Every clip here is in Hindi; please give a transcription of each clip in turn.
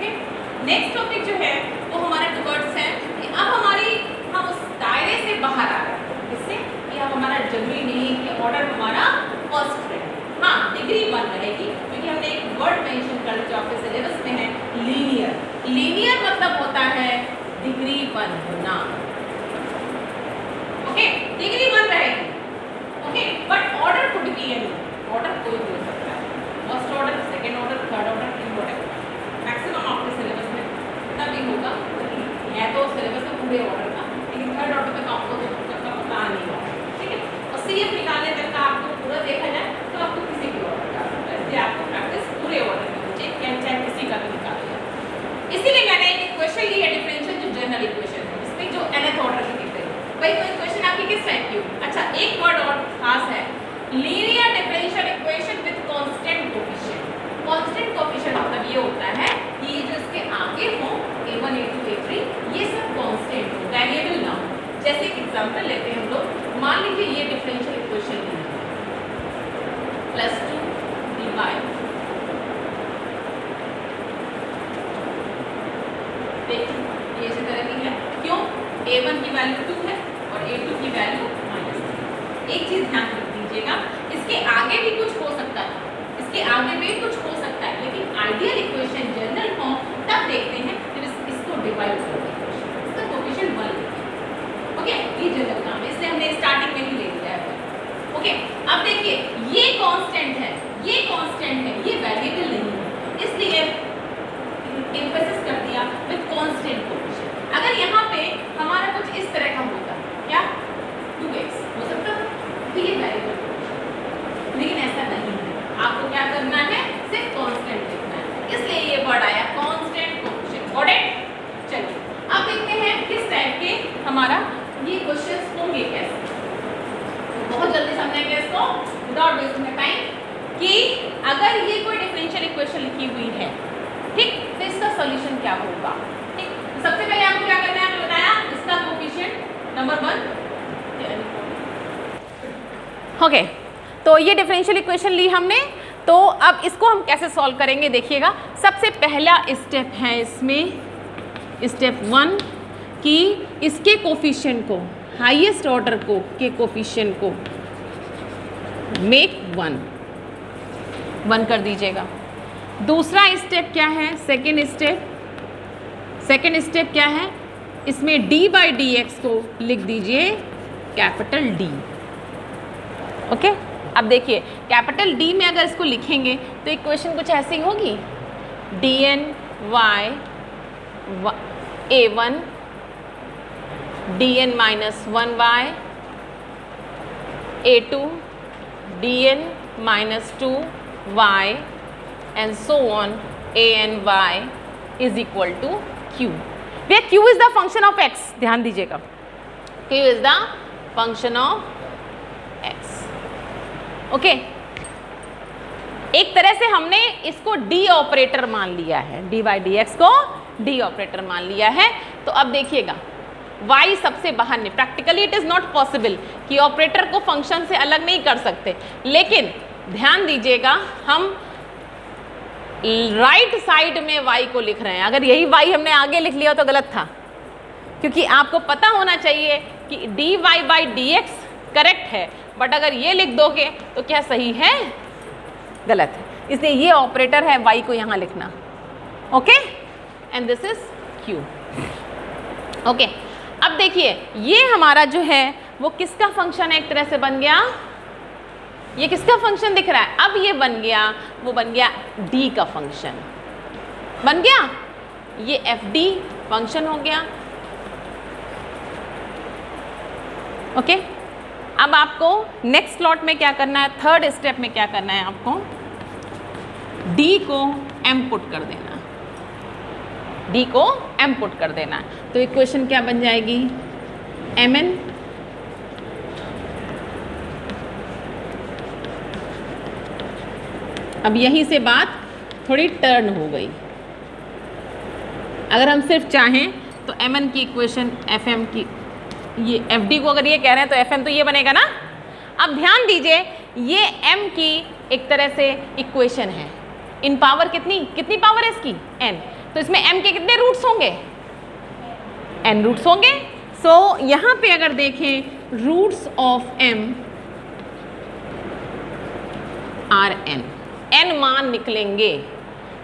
ओके, नेक्स्ट टॉपिक जो है वो हमारा टुवर्ड्स है कि अब हम उस दायरे से बाहर आ रहे हैं, इससे कि अब हमारा जरूरी नहीं कि ऑर्डर हमारा फर्स्ट रहे, हाँ डिग्री 1 रहेगी, क्योंकि हमने एक वर्ड मेंशन कर दिया जो आपके सिलेबस में है, लीनियर। लीनियर मतलब होता है डिग्री 1 होना। ओके, डिग्री 1 रहेगी। Okay, but order could be any, order कोई भी हो सकता है, first order, second order, third order, fourth order, maximum आपके सिलेबस में इतना भी होगा, है तो सिलेबस में पूरे ऑर्डर का, लेकिन थर्ड ऑर्डर तक आपको तो पता नहीं होगा, ठीक है। और सीएफ निकालने तक का आपको पूरा देखा जाए तो आपको किसी भी ऑर्डर का, इसलिए आपको प्रैक्टिस पूरे ऑर्डर में होनी चाहिए, चाहे किसी का भी निकाल लिया। इसीलिए मैंने एक इक्वेशन ली है डिफरेंशियल, जो जनरल इक्वेशन है, इसमें जो nth ऑर्डर की दिखते हैं, भाई कोई इक्वेशन आपकी किस टाइप की हो। अच्छा, एक वर्ड और खास है, linear differential equation with constant coefficient. Constant coefficient मतलब ये होता है कि ये जो इसके आगे हो a1 a2 a3 ये सब कांस्टेंट हो, वेरिएबल ना हो। जैसे एक एग्जांपल लेते हैं हम लोग, मान लीजिए ये डिफरेंशियल इक्वेशन है +2 dy, देखिए ये इसी तरह की है, क्यों, a1 की वैल्यू 2 है और a2 की वैल्यू -3। एक चीज ध्यान रख दीजिएगा, इसके आगे भी कुछ हो सकता है, इसके आगे भी कुछ हो सकता है, लेकिन आइडियल इक्वेशन जनरल फॉर्म तब देखते हैं जब इसको डिवाइड करते हैं, इसका कोएफिशिएंट 1 लेते हैं। ओके, ये जनरल काम है, इसलिए हमने स्टार्टिंग में ही ले लिया है। ओके, अब देखिए ये कांस्टेंट है, ये कांस्टेंट है, ये वेरिएबल नहीं है, इसलिए एम्फेसिस कर दिया विद कांस्टेंट कोएफिशिएंट। अगर यहाँ पे हमारा कुछ इस तरह का होता, क्या 2x हो सकता है, तो ये वेरिएबल, लेकिन ऐसा नहीं है, आपको क्या करना है, सिर्फ कांस्टेंट लिखना है, इसलिए ये वर्ड आया कांस्टेंट कोएफिशिएंट। Got it? चलिए अब देखते हैं किस टाइप के हमारा ये क्वेश्चंस होंगे कैसे। तो बहुत जल्दी समझेंगे इसको विदाउट वेस्टिंग टाइम, कि अगर ये कोई डिफरेंशियल इक्वेशन लिखी हुई है, ठीक, तो इसका सॉल्यूशन क्या होगा। ठीक, तो सबसे पहले आपको क्या करना है, मैंने बताया इसका कोएफिशिएंट नंबर 1। ओके, तो ये डिफरेंशियल इक्वेशन ली हमने, तो अब इसको हम कैसे सॉल्व करेंगे देखिएगा। सबसे पहला स्टेप है इसमें, स्टेप 1, कि इसके कोएफिशिएंट को, हाईएस्ट ऑर्डर को के कोएफिशिएंट को मेक 1 कर दीजिएगा। दूसरा स्टेप क्या है, सेकेंड स्टेप क्या है, इसमें d/dx को लिख दीजिए कैपिटल D। ओके, अब देखिए कैपिटल D में अगर इसको लिखेंगे तो इक्वेशन कुछ ऐसी होगी, dn y a1 dn -1y a2 dn -2y and so on a and y is equal to q, where q is the function of x। ध्यान दीजिएगा, q is the function of x। Okay, एक तरह से हमने इसको d ऑपरेटर मान लिया है, d/dx को d ऑपरेटर मान लिया है। तो अब देखिएगा y सबसे बाहर नहीं, practically it is not possible कि ऑपरेटर को फंक्शन से अलग नहीं कर सकते, लेकिन ध्यान दीजिएगा हम राइट साइड में y को लिख रहे हैं। अगर यही y हमने आगे लिख लिया तो गलत था, क्योंकि आपको पता होना चाहिए कि dy/dx करेक्ट है, बट अगर ये लिख दोगे तो क्या सही है, गलत है, इसलिए ये ऑपरेटर है y को यहाँ लिखना। Okay, and this is q। Okay, अब देखिए ये हमारा जो है वो किसका फंक्शन है, एक तरह से बन गया, ये किसका फंक्शन दिख रहा है, अब ये बन गया, वो बन गया d का फंक्शन बन गया, ये fd फंक्शन हो गया। ओके, अब आपको नेक्स्ट स्लॉट में क्या करना है, थर्ड स्टेप में क्या करना है, आपको d को m पुट कर देना, d को m पुट कर देना। तो इक्वेशन क्या बन जाएगी, mn अब यहीं से बात थोड़ी टर्न हो गई। अगर हम सिर्फ चाहें तो mn की इक्वेशन fm की, ये fd को अगर ये कह रहे हैं तो fm तो ये बनेगा ना। अब ध्यान दीजिए ये m की एक तरह से इक्वेशन है, इन पावर कितनी पावर है इसकी, n। तो इसमें m के कितने रूट्स होंगे? n रूट्स होंगे। सो यहाँ पे अगर देखें roots of m or n मान निकलेंगे।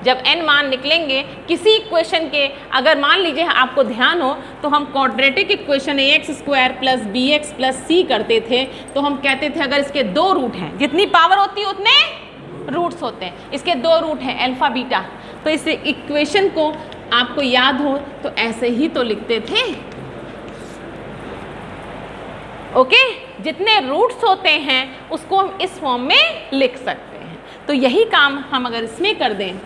जब n मान निकलेंगे किसी इक्वेशन के, अगर मान लीजिए आपको ध्यान हो तो हम quadratic equation ax² plus bx plus c करते थे, तो हम कहते थे अगर इसके 2 रूट हैं, जितनी पावर होती है उतने रूट्स होते हैं, इसके 2 रूट हैं अल्फा बीटा, तो इस इक्वेशन को आपको याद हो तो ऐसे ही तो लिखते थे। ओके, जितने रूट्स होते हैं उसको हम इस फॉर्म में लिख सकते हैं। तो यही काम हम अगर इसमें कर दें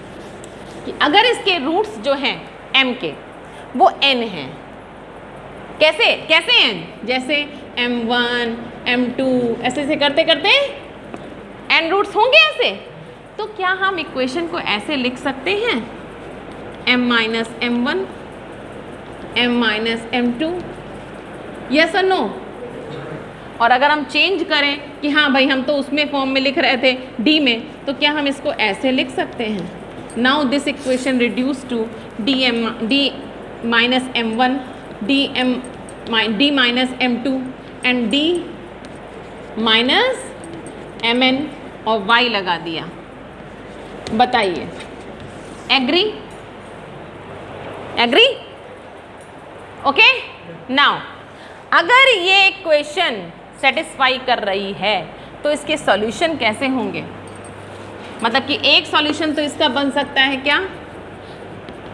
कि अगर इसके रूट्स जो हैं m के वो n हैं, कैसे कैसे n, जैसे m1 m2 ऐसे ऐसे करते करते n रूट्स होंगे ऐसे, तो क्या हम इक्वेशन को ऐसे लिख सकते हैं m minus m1 m minus m2, yes और नो? और अगर हम चेंज करें कि हाँ भाई हम तो उसमें फॉर्म में लिख रहे थे d में, तो क्या हम इसको ऐसे लिख सकते हैं? Now this equation reduce to d minus m1 d minus m2 and d minus mn और y लगा दिया। बताइए, एग्री? एग्री? ओके, नाउ अगर ये इक्वेशन सेटिस्फाई कर रही है तो इसके सॉल्यूशन कैसे होंगे? मतलब कि एक सॉल्यूशन तो इसका बन सकता है क्या?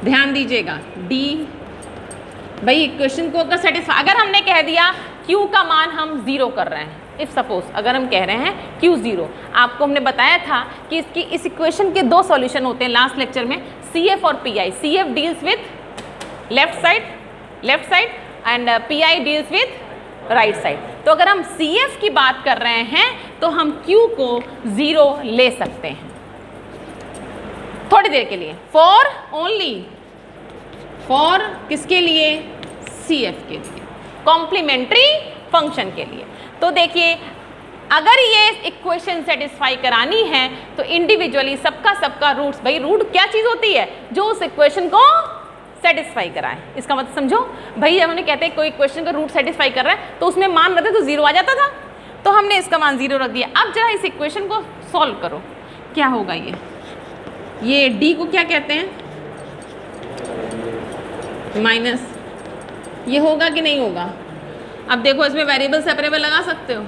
ध्यान दीजिएगा, d भाई इक्वेशन को अगर सेटिस्फाई, अगर हमने कह दिया q का मान हम 0 कर रहे हैं, इफ सपोज अगर हम कह रहे हैं q 0, आपको हमने बताया था कि इस इक्वेशन के 2 सॉल्यूशन होते हैं लास्ट लेक्चर में, CF और PI। CF deals with left side and PI deals with right side. तो अगर हम CF की बात कर रहे हैं तो हम Q को 0 ले सकते हैं थोड़ी देर के लिए, फॉर किसके लिए? CF के लिए, कॉम्प्लीमेंट्री फंक्शन के लिए। तो देखिए अगर ये इक्वेशन सेटिस्फाई करानी है तो इंडिविजुअली सबका रूट्स, भाई रूट क्या चीज़ होती है? जो उस इक्वेशन को सेटिस्फाई कराए। इसका मतलब समझो भाई, जब हमने कहते हैं कोई इक्वेशन का रूट सेटिस्फाई कर रहा है तो उसमें मान रहते तो 0 आ जाता था, तो हमने इसका मान 0 रख दिया। अब जरा इस इक्वेशन को सॉल्व करो, क्या होगा? ये d को क्या कहते हैं? माइनस, ये होगा कि नहीं होगा? अब देखो इसमें वेरिएबल सेपरेबल लगा सकते हो,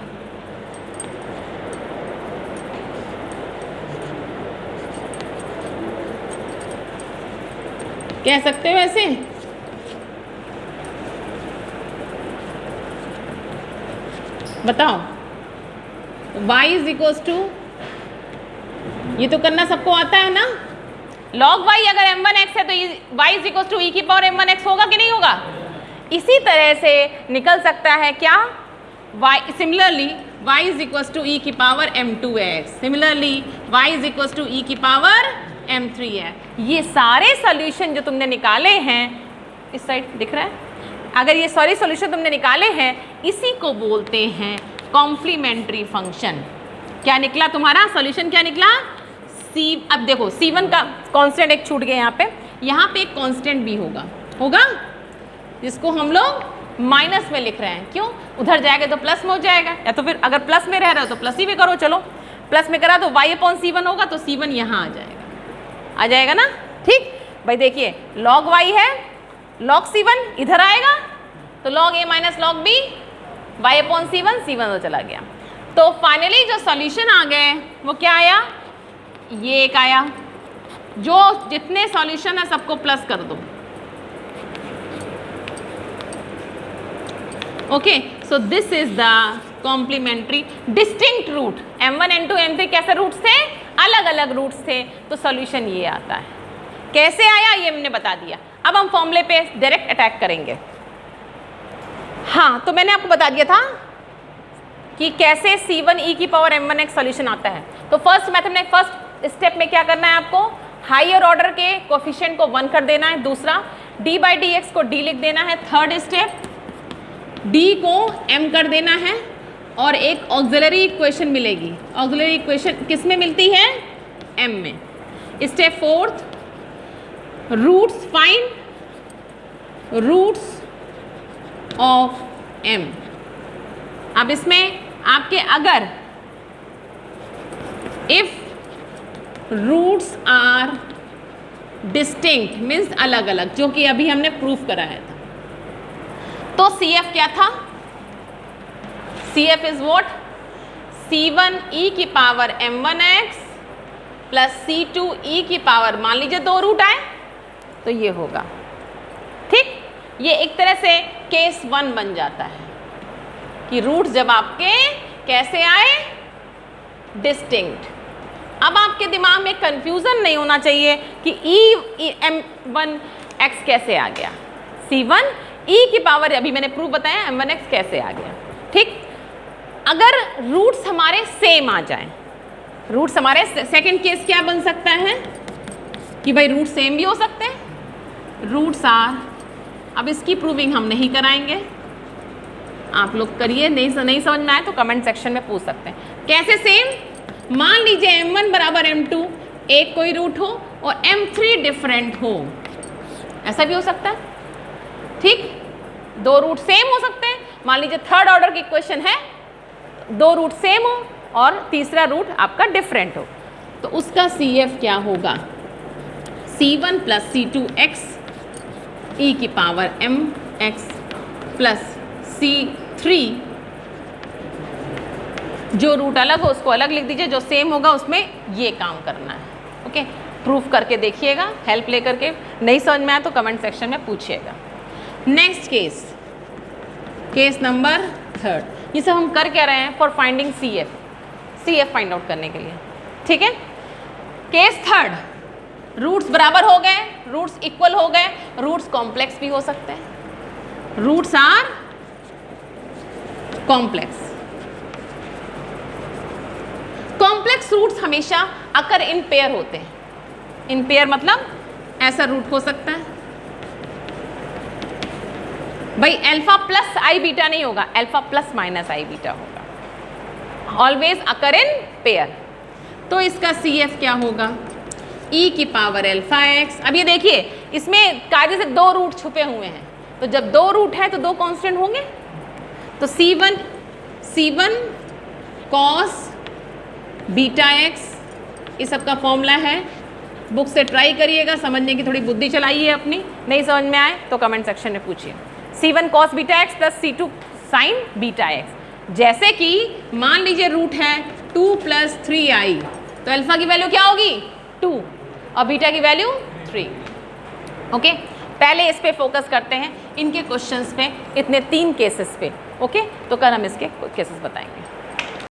कह सकते हो ऐसे? बताओ, y इज इक्वल्स टू, ये तो करना सबको आता है ना, log y अगर m1x है तो y is equals to e की पावर m1x होगा कि नहीं होगा? इसी तरह से निकल सकता है क्या? y similarly y is equals to e की power m2x, similarly y is equals to e की पावर m3 है। ये सारे सॉल्यूशन जो तुमने निकाले हैं, इस साइड दिख रहा है, अगर ये सारे सॉल्यूशन तुमने निकाले हैं, इसी को बोलते हैं कॉम्प्लीमेंट्री फंक्शन। क्या निकला तुम्हारा सॉल्यूशन? क्या निकला? अब देखो C1 का कांस्टेंट एक छूट गया यहाँ पे एक कांस्टेंट भी होगा जिसको हम लोग माइनस में लिख रहे हैं। क्यों? उधर जाएगा तो प्लस में हो जाएगा, या तो फिर अगर प्लस में रह रहा हो तो प्लस ही में करो। चलो प्लस में करा तो y/C1 होगा, तो C1 यहाँ आ जाएगा ना। ठीक भाई, देखिए log y है, log C1 इधर आएगा तो log a minus log b, y/C1, C1 तो चला गया। तो फाइनली जो सॉल्यूशन आ गए वो क्या आया? ये एक आया, जो जितने सॉल्यूशन है सबको प्लस कर दो। Okay, so this is the complementary distinct root. m1 n2 m3 कैसे रूट्स थे? अलग अलग रूट्स थे, तो सॉल्यूशन ये आता है। कैसे आया ये हमने बता दिया। अब हम फॉर्मूले पे डायरेक्ट अटैक करेंगे। हाँ, तो मैंने आपको बता दिया था कि कैसे C1 e की पावर m1x सॉल्यूशन आता है। तो फर्स्ट मेथड में, फर्स्ट स्टेप में क्या करना है आपको? हायर ऑर्डर के कोफिशिएंट को 1 कर देना है। दूसरा d/dx को d लिख देना है। थर्ड स्टेप d को m कर देना है और एक ऑक्सिलरी इक्वेशन मिलेगी। ऑक्सिलरी इक्वेशन किस में मिलती है? m में। Step fourth roots, find roots of m। अब इसमें आपके अगर if roots are distinct means अलग अलग, जो कि अभी हमने प्रूफ कराया था, तो CF क्या था? CF is what? C1 e की power m1x plus C2 e की पावर, मान लीजिए 2 रूट आए तो ये होगा, ठीक। ये एक तरह से केस 1 बन जाता है कि रूट जब आपके कैसे आए? डिस्टिंक्ट। अब आपके दिमाग में कंफ्यूजन नहीं होना चाहिए कि m1x कैसे आ गया, C1 e की पावर, अभी मैंने प्रूफ बताया, m1x कैसे आ गया, ठीक। अगर रूट्स हमारे सेम आ जाएं, रूट्स हमारे, सेकंड केस क्या बन सकता है कि भाई रूट सेम भी हो सकते हैं, रूट्स आर, अब इसकी प्रूविंग हम नहीं कराएंगे, आप लोग करिए, नहीं समझ में आए तो कमेंट सेक्शन में पूछ सकते हैं। कैसे सेम? मान लीजिए m1 बराबर m2 एक कोई रूट हो और m3 डिफरेंट हो, ऐसा भी हो सकता है, ठीक। 2 रूट सेम हो सकते हैं, मान लीजिए थर्ड ऑर्डर की इक्वेशन है, 2 रूट सेम हो और तीसरा रूट आपका डिफरेंट हो, तो उसका CF क्या होगा? C1 प्लस C2x e की पावर mx प्लस C3, जो रूट अलग हो उसको अलग लिख दीजिए, जो सेम होगा उसमें ये काम करना है, ओके। प्रूफ करके देखिएगा, हेल्प लेकर के, नहीं समझ में आया तो कमेंट सेक्शन में पूछिएगा। नेक्स्ट केस, केस नंबर 3, ये सब हम कर क्या रहे हैं? For finding CF find out करने के लिए, ठीक है। केस 3, रूट्स बराबर हो गए, रूट्स इक्वल हो गए, रूट्स कॉम्प्लेक्स भी हो सकते हैं, roots are complex. Complex roots हमेशा अकर इन पेयर होते हैं, इन पेयर मतलब ऐसा रूट हो सकता है भाई, अल्फा प्लस आई बीटा नहीं होगा, अल्फा प्लस माइनस आई बीटा होगा, ऑलवेज अकर इन पेयर। तो इसका CF क्या होगा? e की पावर अल्फा x। अब ये देखिए, इसमें कायदे से 2 रूट छुपे हुए हैं, तो जब 2 रूट है तो 2 कांस्टेंट होंगे, तो C1 cos बीटा x, इस सब का फॉर्मूला है, बुक से ट्राई करिएगा, समझने की थोड़ी बुद्धि चलाइए अपनी, नहीं समझ में आए तो कमेंट सेक्शन में पूछिए। C1 cos beta x plus C2 sin beta x, जैसे कि मान लीजिए रूट है 2 प्लस 3i, तो अल्फा की वैल्यू क्या होगी? 2 और बीटा की वैल्यू 3, ओके। पहले इस पे फोकस करते हैं, इनके क्वेश्चंस पे, इतने 3 केसेस पे, ओके। तो कल हम इसके केसेस बताएंगे।